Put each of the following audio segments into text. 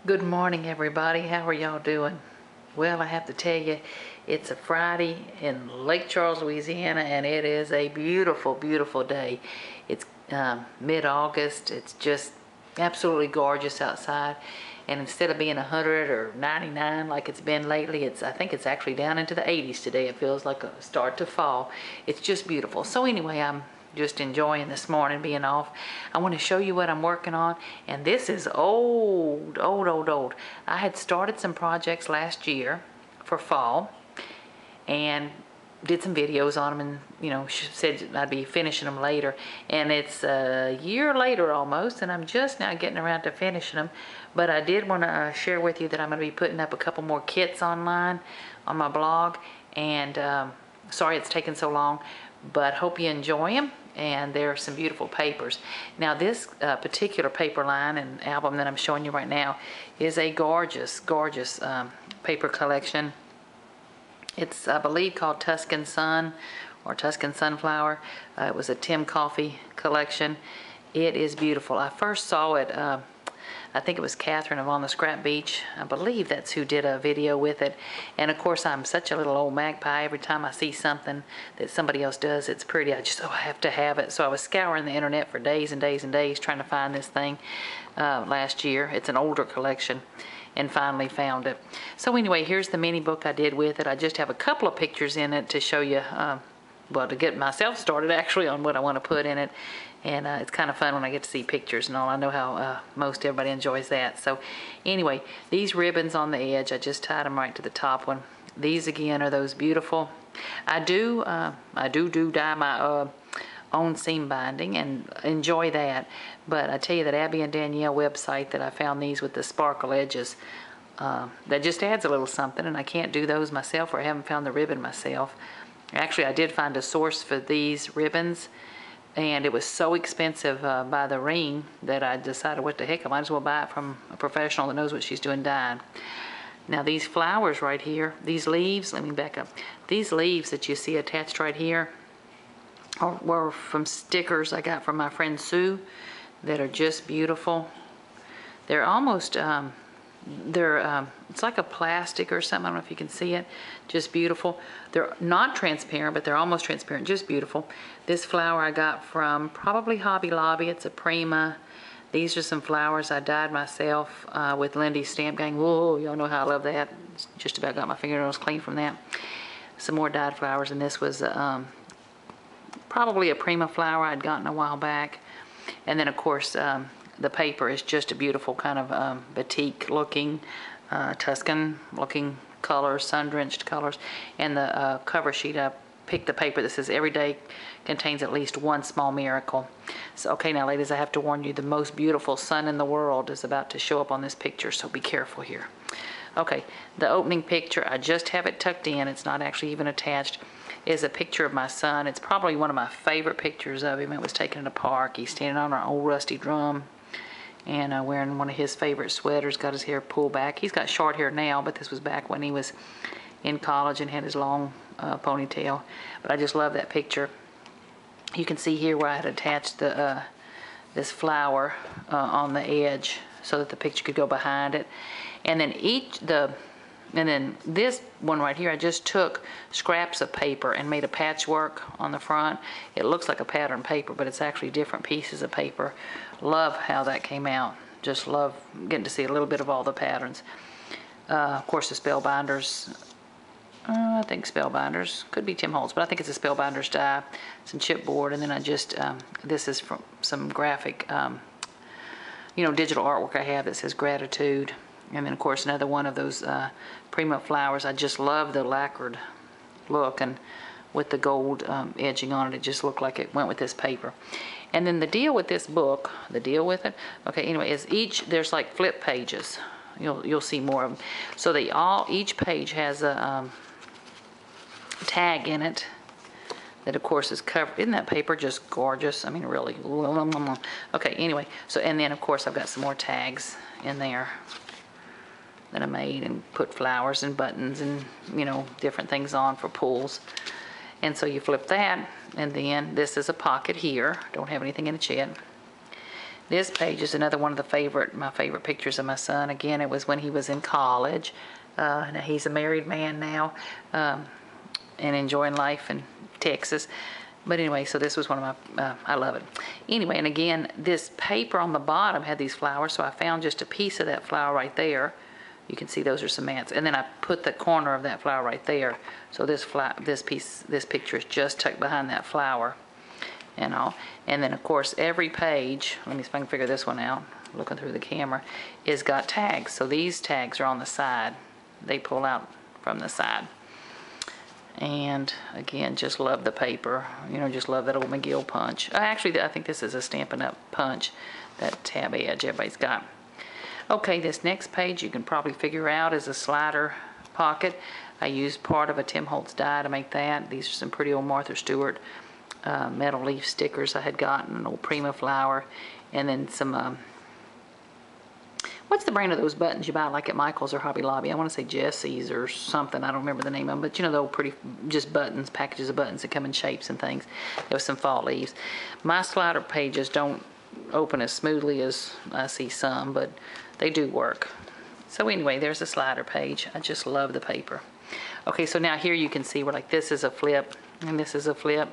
Good morning, everybody. How are y'all doing? Well, I have to tell you, it's a Friday in Lake Charles, Louisiana, and it is a beautiful, beautiful day. It's mid-August. It's just absolutely gorgeous outside. And instead of being 100 or 99 like it's been lately, I think it's actually down into the 80s today. It feels like a start to fall. It's just beautiful. So anyway, I'm just enjoying this morning being off. I want to show you what I'm working on, and this is old, old, old, old. I had started some projects last year for fall and did some videos on them, and said I'd be finishing them later, and it's a year later almost, and I'm just now getting around to finishing them. But I did want to share with you that I'm going to be putting up a couple more kits online on my blog, and sorry it's taken so long, but hope you enjoy them. And there are some beautiful papers. Now this particular paper line and album that I'm showing you right now is a gorgeous, gorgeous paper collection. It's, I believe, called Tuscan Sun or Tuscan Sunflower. It was a Tim Coffey collection. It is beautiful. I first saw it, I think it was Catherine of On the Scrap Beach. I believe that's who did a video with it. And of course, I'm such a little old magpie. Every time I see something that somebody else does, it's pretty, I have to have it. So I was scouring the internet for days and days and days trying to find this thing last year. It's an older collection, and finally found it. So anyway, here's the mini book I did with it. I just have a couple of pictures in it to show you, well, to get myself started actually on what I want to put in it. And it's kind of fun when I get to see pictures and all. I know how most everybody enjoys that. So anyway, these ribbons on the edge, I just tied them right to the top one. These again are those beautiful. I do dye my own seam binding and enjoy that. But I tell you, that Abby and Danielle website that I found these with the sparkle edges, that just adds a little something, and I can't do those myself, or I haven't found the ribbon myself. Actually, I did find a source for these ribbons, and it was so expensive by the ring that I decided, what the heck, I might as well buy it from a professional that knows what she's doing dyeing. Now these flowers right here, these leaves, let me back up. These leaves that you see attached right here were from stickers I got from my friend Sue that are just beautiful. They're almost, it's like a plastic or something. I don't know if you can see it. Just beautiful. They're not transparent, but they're almost transparent. Just beautiful. This flower I got from probably Hobby Lobby. It's a Prima. These are some flowers I dyed myself with Lindy's Stamp Gang. Whoa, y'all know how I love that. Just about got my fingernails clean from that. Some more dyed flowers, and this was probably a Prima flower I'd gotten a while back. And then of course the paper is just a beautiful kind of batik looking, Tuscan looking colors, sun-drenched colors. And the cover sheet, I picked the paper that says every day contains at least one small miracle. So okay, now ladies, I have to warn you, the most beautiful sun in the world is about to show up on this picture, so be careful here. Okay, the opening picture, I just have it tucked in, it's not actually even attached, is a picture of my son. It's probably one of my favorite pictures of him. It was taken in a park. He's standing on an old rusty drum and wearing one of his favorite sweaters, got his hair pulled back. He's got short hair now, but this was back when he was in college and had his long ponytail. But I just love that picture. You can see here where I had attached the this flower on the edge so that the picture could go behind it. And then this one right here, I just took scraps of paper and made a patchwork on the front. It looks like a pattern paper, but it's actually different pieces of paper. Love how that came out. Just love getting to see a little bit of all the patterns. Of course, the Spellbinders, I think Spellbinders, could be Tim Holtz, but I think it's a Spellbinders die, some chipboard, and then I just, this is from some graphic, digital artwork I have that says Gratitude. And then of course another one of those Prima flowers. I just love the lacquered look, and with the gold edging on it, it just looked like it went with this paper. And then the deal with this book, okay, anyway, is there's like flip pages. You'll see more of them. So each page has a tag in it that of course is covered. Isn't that paper just gorgeous? I mean, really. Okay, anyway, so, and then of course I've got some more tags in there that I made and put flowers and buttons and different things on for pulls. And so you flip that, and then this is a pocket here. Don't have anything in it yet. This page is another one of my favorite pictures of my son. Again, it was when he was in college. Now he's a married man now, and enjoying life in Texas. But anyway, so this was one of my, I love it. Anyway, and again, this paper on the bottom had these flowers, so I found just a piece of that flower right there. You can see those are some mats. And then I put the corner of that flower right there. So this picture is just tucked behind that flower and all. And then, of course, every page, let me see if I can figure this one out, looking through the camera, is got tags. So these tags are on the side. They pull out from the side. And again, just love the paper. You know, just love that old McGill punch. Actually, I think this is a Stampin' Up! Punch, that tab edge everybody's got. Okay, this next page you can probably figure out is a slider pocket. I used part of a Tim Holtz die to make that. These are some pretty old Martha Stewart metal leaf stickers I had gotten, an old Prima flower, and then some, what's the brand of those buttons you buy like at Michael's or Hobby Lobby? I want to say Jesse's or something. I don't remember the name of them, but you know, the old pretty just buttons, packages of buttons that come in shapes and things. There was some fall leaves. My slider pages don't open as smoothly as I see some, but they do work. So anyway, there's a slider page. I just love the paper. Okay, so now here you can see where like this is a flip and this is a flip.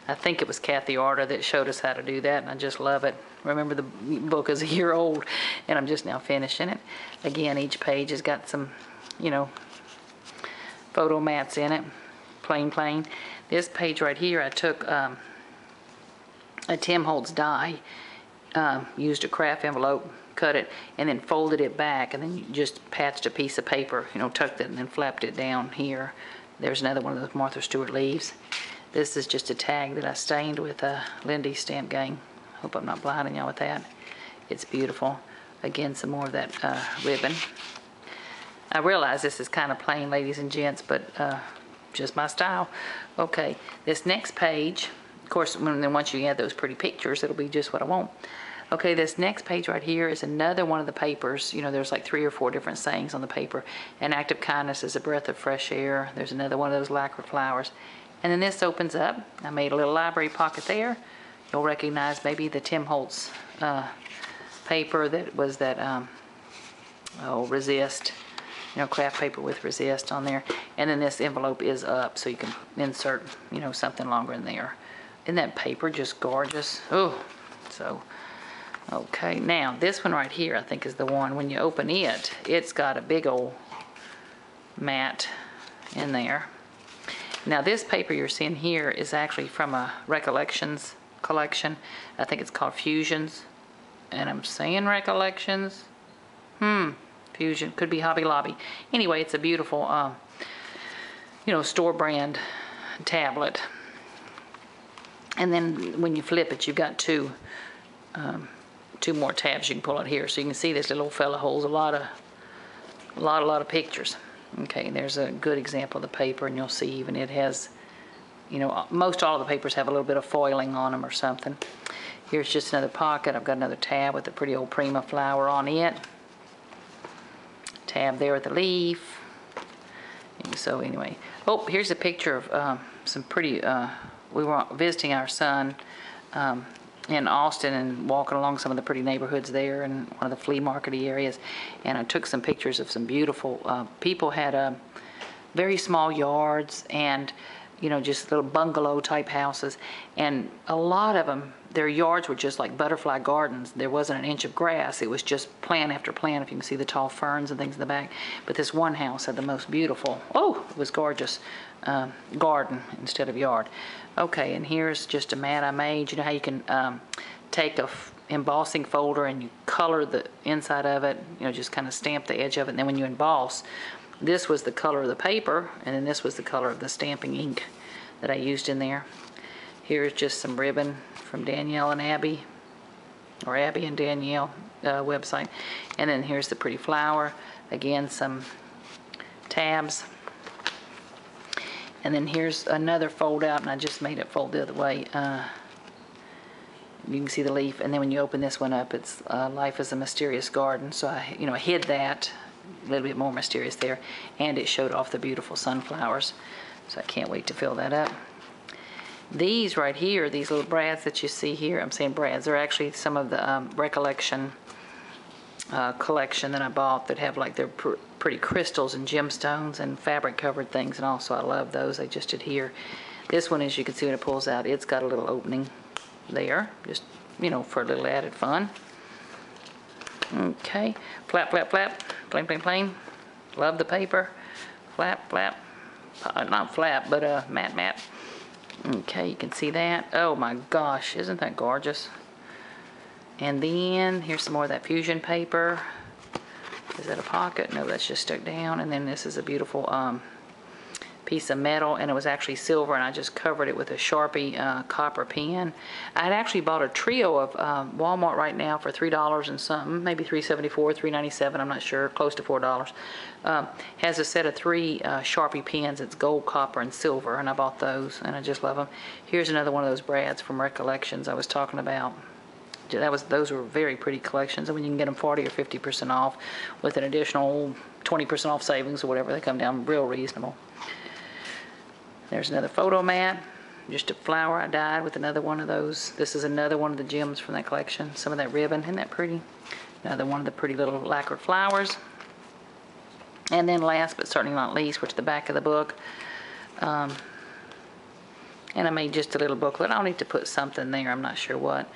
I think it was Kathy Arter that showed us how to do that, and I just love it. Remember, the book is a year old, and I'm just now finishing it. Again, each page has got some, you know, photo mats in it, plain. This page right here, I took a Tim Holtz die, used a craft envelope, cut it, and then folded it back, and then you just patched a piece of paper, you know, tucked it and then flapped it down here. There's another one of those Martha Stewart leaves. This is just a tag that I stained with a Lindy Stamp Gang. Hope I'm not blinding y'all with that. It's beautiful. Again, some more of that ribbon. I realize this is kind of plain, ladies and gents, but just my style. Okay, this next page, of course, once you add those pretty pictures, it'll be just what I want. Okay, this next page right here is another one of the papers. You know, there's like 3 or 4 different sayings on the paper. An act of kindness is a breath of fresh air. There's another one of those lacquer flowers. And then this opens up. I made a little library pocket there. You'll recognize maybe the Tim Holtz paper that was that, resist, you know, craft paper with resist on there. And then this envelope is up, so you can insert, you know, something longer in there. Isn't that paper just gorgeous? Oh, so, okay. Now, this one right here, I think, is the one, when you open it, it's got a big old mat in there. Now, this paper you're seeing here is actually from a Recollections collection. I think it's called Fusions. And I'm saying Recollections. Fusion. Could be Hobby Lobby. Anyway, it's a beautiful, you know, store brand tablet. And then when you flip it, you've got two more tabs you can pull out here. So you can see this little fella holds a lot of pictures. Okay, there's a good example of the paper, and you'll see even it has, you know, most all of the papers have a little bit of foiling on them or something. Here's just another pocket. I've got another tab with a pretty old Prima flower on it. Tab there with the leaf. And so anyway, oh, here's a picture of some pretty, we were visiting our son in Austin and walking along some of the pretty neighborhoods there in one of the flea market-y areas, and I took some pictures of some beautiful people had very small yards and, you know, just little bungalow type houses, and a lot of them, their yards were just like butterfly gardens. There wasn't an inch of grass. It was just plant after plant, if you can see the tall ferns and things in the back. But this one house had the most beautiful, oh, it was gorgeous, garden instead of yard. Okay, and here's just a mat I made. You know how you can take a embossing folder and you color the inside of it, you know, just kind of stamp the edge of it, and then when you emboss, this was the color of the paper, and then this was the color of the stamping ink that I used in there. Here's just some ribbon from Danielle and Abby, or Abby and Danielle website. And then here's the pretty flower. Again, some tabs. And then here's another fold out, and I just made it fold the other way. You can see the leaf, and then when you open this one up, it's Life is a Mysterious Garden. So I, you know, I hid that, a little bit more mysterious there, and it showed off the beautiful sunflowers. So I can't wait to fill that up. These right here, these little brads that you see here, I'm saying brads, they're actually some of the Recollection collection that I bought that have like their pretty crystals and gemstones and fabric covered things, and also I love those. They just adhere. This one, as you can see when it pulls out, it's got a little opening there, just, you know, for a little added fun. Okay, flap, flap, flap, plain, plain, plain. Love the paper. Flap, flap. Not flap, but matte, matte. Okay, you can see that. Oh my gosh, isn't that gorgeous? And then here's some more of that fusion paper. Is that a pocket? No, that's just stuck down. And then this is a beautiful piece of metal, and it was actually silver, and I just covered it with a Sharpie copper pen. I had actually bought a trio of Walmart right now for $3 and something, maybe $3.74, $3.97, I'm not sure, close to $4. Has a set of 3 Sharpie pens. It's gold, copper, and silver, and I bought those, and I just love them. Here's another one of those brads from Recollections I was talking about. Those were very pretty collections, and when you can get them 40 or 50% off with an additional 20% off savings or whatever, they come down real reasonable. There's another photo mat, just a flower I dyed with another one of those. This is another one of the gems from that collection. Some of that ribbon, isn't that pretty? Another one of the pretty little lacquered flowers. And then last but certainly not least, we're to the back of the book. And I made just a little booklet. I'll need to put something there, I'm not sure what.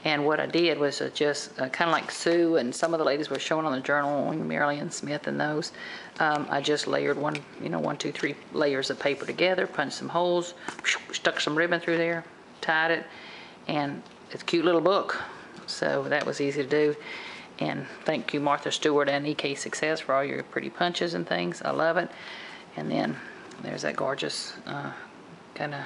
And what I did was just kind of like Sue and some of the ladies were showing on the journal, Marilyn Smith and those. I just layered 1, 2, 3 layers of paper together, punched some holes, stuck some ribbon through there, tied it, and it's a cute little book. So that was easy to do. And thank you, Martha Stewart and EK Success, for all your pretty punches and things. I love it. And then there's that gorgeous kind of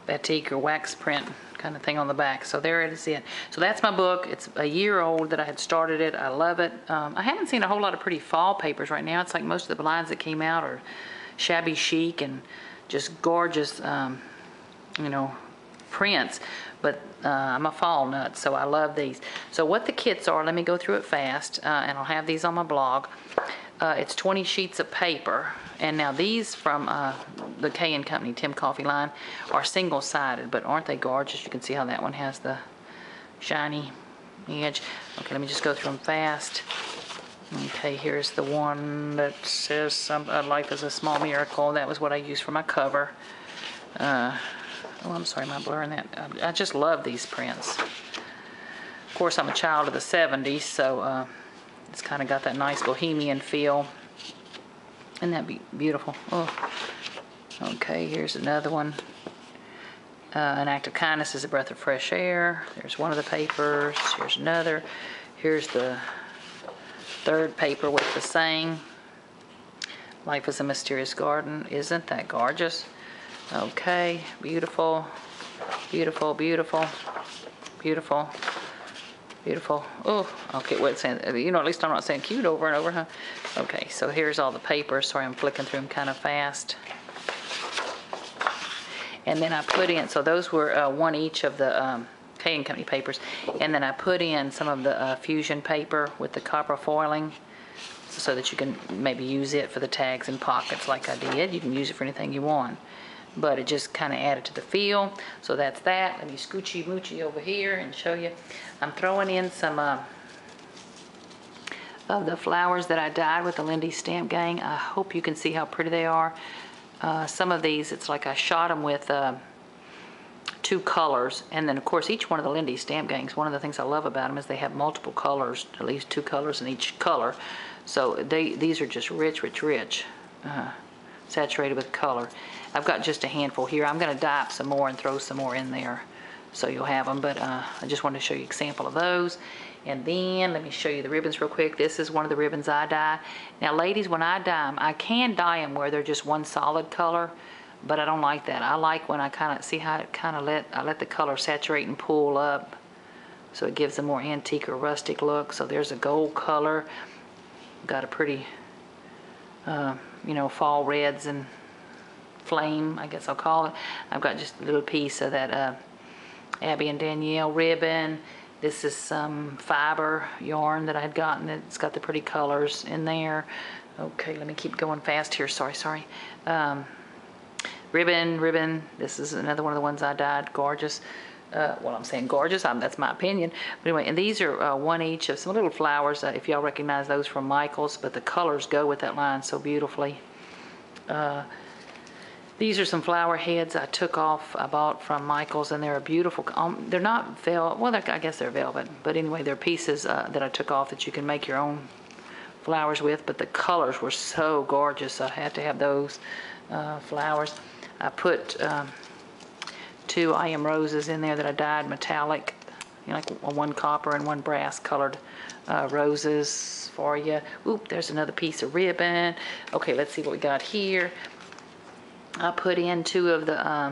batik or wax print kind of thing on the back. So there it is. So that's my book. It's a year old that I had started it. I love it. I haven't seen a whole lot of pretty fall papers right now. It's like most of the blinds that came out are shabby chic and just gorgeous, prints. But I'm a fall nut, so I love these. So what the kits are, let me go through it fast, and I'll have these on my blog. It's 20 sheets of paper, and now these from the K & Company Tim Coffee line are single-sided, but aren't they gorgeous? You can see how that one has the shiny edge. Okay, let me just go through them fast. Okay, here's the one that says Life is a Small Miracle. That was what I used for my cover. Oh, I'm sorry, am I blurring that? I just love these prints. Of course, I'm a child of the 70s, so it's kind of got that nice bohemian feel. Isn't that beautiful? Oh. Okay, here's another one. An Act of Kindness is a Breath of Fresh Air. There's one of the papers. Here's another. Here's the third paper with the saying. Life is a Mysterious Garden. Isn't that gorgeous? Okay, beautiful, beautiful, beautiful, beautiful, beautiful. Oh, okay, wait, saying, at least I'm not saying cute over and over, huh? Okay, so here's all the papers. Sorry, I'm flicking through them kind of fast. And then I put in, so those were one each of the K & Company papers. And then I put in some of the fusion paper with the copper foiling so that you can maybe use it for the tags and pockets like I did. You can use it for anything you want. But it just kind of added to the feel. So that's that. Let me scoochy moochy over here and show you. I'm throwing in some of the flowers that I dyed with the Lindy Stamp Gang. I hope you can see how pretty they are. Some of these, it's like I shot them with 2 colors. And then, of course, each one of the Lindy Stamp Gangs, one of the things I love about them is they have multiple colors, at least 2 colors in each color. So these are just rich, rich, rich. Saturated with color. I've got just a handful here. I'm going to dye up some more and throw some more in there so you'll have them, but I just wanted to show you an example of those. And then let me show you the ribbons real quick. This is one of the ribbons I dye. Now ladies, when I dye them, I can dye them where they're just one solid color, but I don't like that. I like when I kind of see how it kind of I let the color saturate and pull up, so it gives a more antique or rustic look. So there's a gold color. Got a pretty fall reds and flame, I guess I'll call it. I've got just a little piece of that Abby and Danielle ribbon. This is some fiber yarn that I had gotten. It's got the pretty colors in there. Okay, let me keep going fast here. Sorry. ribbon. This is another one of the ones I dyed gorgeous. Well, I'm saying gorgeous, that's my opinion. But anyway, and these are one each of some little flowers, if y'all recognize those from Michael's, but the colors go with that line so beautifully. These are some flower heads I took off, I bought from Michael's, and they're a beautiful, they're not velvet, well, I guess they're velvet, but anyway, they're pieces that I took off that you can make your own flowers with, but the colors were so gorgeous, I had to have those flowers. I put 2 I Am Roses in there that I dyed metallic, you know, like one copper and one brass colored roses for you. Oop, there's another piece of ribbon. Okay, let's see what we got here. I put in 2 of the,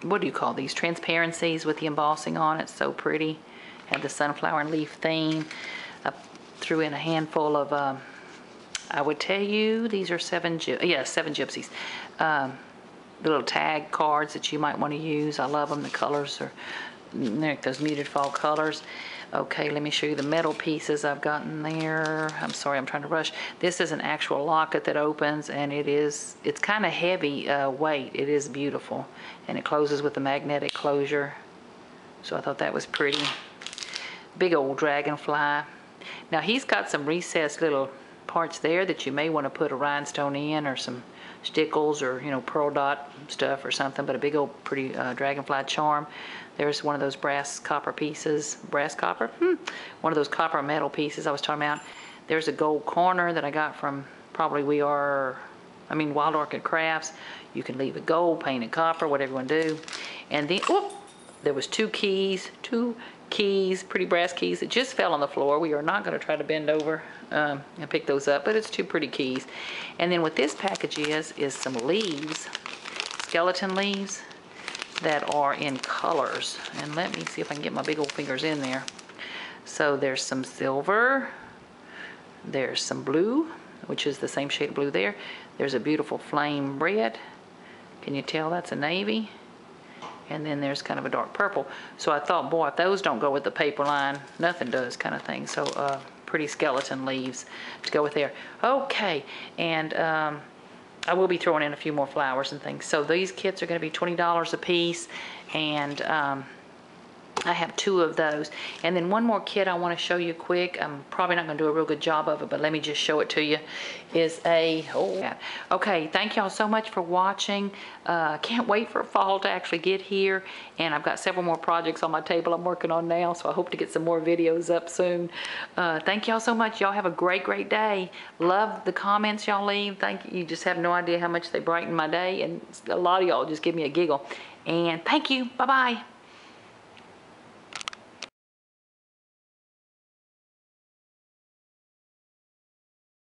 what do you call these? Transparencies with the embossing on it. So pretty. Had the sunflower and leaf theme. I threw in a handful of, I would tell you, these are 7 gypsies. The little tag cards that you might want to use. I love them. The colors are like those muted fall colors. Okay, let me show you the metal pieces I've gotten there. I'm sorry, I'm trying to rush. This is an actual locket that opens, and it's kind of heavy weight. It is beautiful, and it closes with a magnetic closure. So I thought that was pretty. Big old dragonfly. Now he's got some recessed little parts there that you may want to put a rhinestone in, or some stickles, or you know, pearl dot stuff or something, but a big old pretty dragonfly charm. There's one of those brass copper pieces. Brass copper? One of those copper metal pieces I was talking about. There's a gold corner that I got from probably Wild Orchid Crafts. You can leave it gold, paint it copper, whatever you want to do. And then, there was 2 keys, pretty brass keys that just fell on the floor. We are not going to try to bend over and pick those up, but it's 2 pretty keys. And then what this package is some leaves, skeleton leaves, that are in colors. And let me see if I can get my big old fingers in there. So there's some silver, there's some blue, which is the same shade of blue there. There's a beautiful flame red. Can you tell that's a navy? And then there's kind of a dark purple. So I thought, boy, if those don't go with the paper line, nothing does, kind of thing. So pretty skeleton leaves to go with there. Okay, and I will be throwing in a few more flowers and things. So these kits are going to be $20 a piece, and I have 2 of those. And then one more kit I want to show you quick. I'm probably not going to do a real good job of it, but let me just show it to you. Is okay, thank y'all so much for watching. Can't wait for fall to actually get here, and I've got several more projects on my table I'm working on now, so I hope to get some more videos up soon. Thank y'all so much. Y'all have a great day. Love the comments y'all leave. Thank you. You just have no idea how much they brighten my day, and a lot of y'all just give me a giggle. And thank you. Bye-bye.